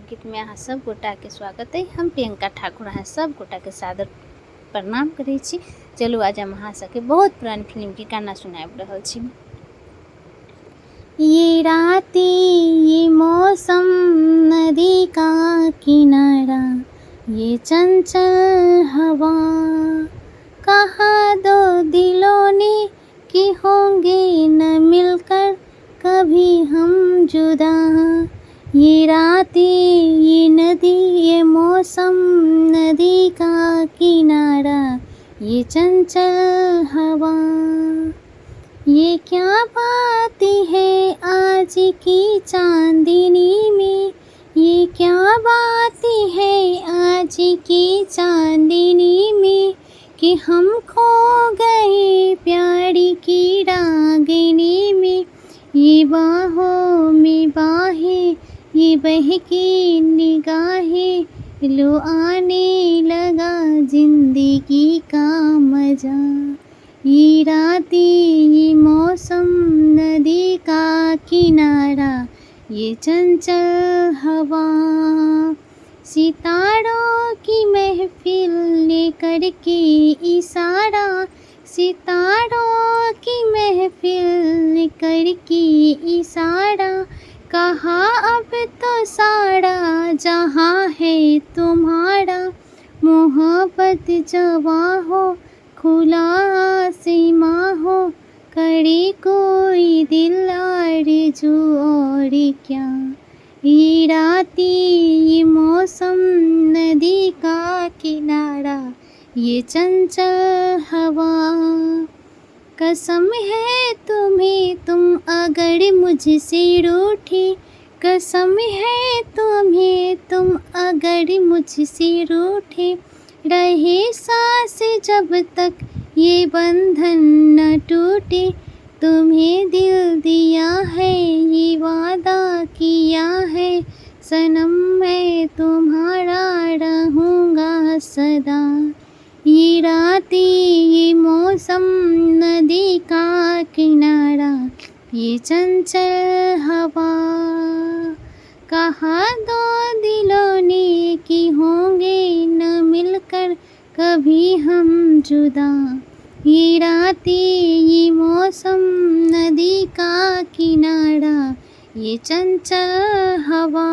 लोकगीत में अहाँ सब गोटा के स्वागत है। हम प्रियंका ठाकुर अहाँ सब गोटा के सादर प्रणाम करै छी। चलू आज हम अहाँ सबके बहुत पुरान फिल्म के गाना सुनाबि रहल छी। ये रातें ये मौसम नदी का किनारा, ये चंचल हवा, कहा दो दिलों ने कि होंगे न मिलकर कभी हम जुदा। ये रातें ये नदी ये मौसम नदी का किनारा, ये चंचल हवा, ये क्या बात है आज की चांदनी में, ये क्या बात है आज की चांदनी में कि हम खो गए प्यारी की रागिनी में। ये बाहों में बाहें ये बहकी निगाहें, लो आने लगा जिंदगी का मजा। ये रातें ये मौसम नदी का किनारा, ये चंचल हवा, सितारों की महफिल ने करके इशारा, सितारों की महफिल ने करके इशारा, कहा अब तो सारा जहां है तुम्हारा। मोहब्बत जवां हो खुला आसमां हो, करे कोई दिल आरज़ू और क्या। ये रातें ये मौसम नदी का किनारा, ये चंचल हवा, कसम है तुम्हें तुम अगर मुझसे रूठे, कसम है तुम्हें तुम अगर मुझसे रूठे, रहे सांस जब तक ये बंधन न टूटे। तुम्हें दिल दिया है ये वादा किया है, सनम मैं तुम्हारा रहूँगा सदा। ये रातें ये मौसम नदी का किनारा, ये चंचल हवा, कहा दो दिलों ने कि होंगे न मिलकर कभी हम जुदा। ये रातें ये मौसम नदी का किनारा, ये चंचल हवा।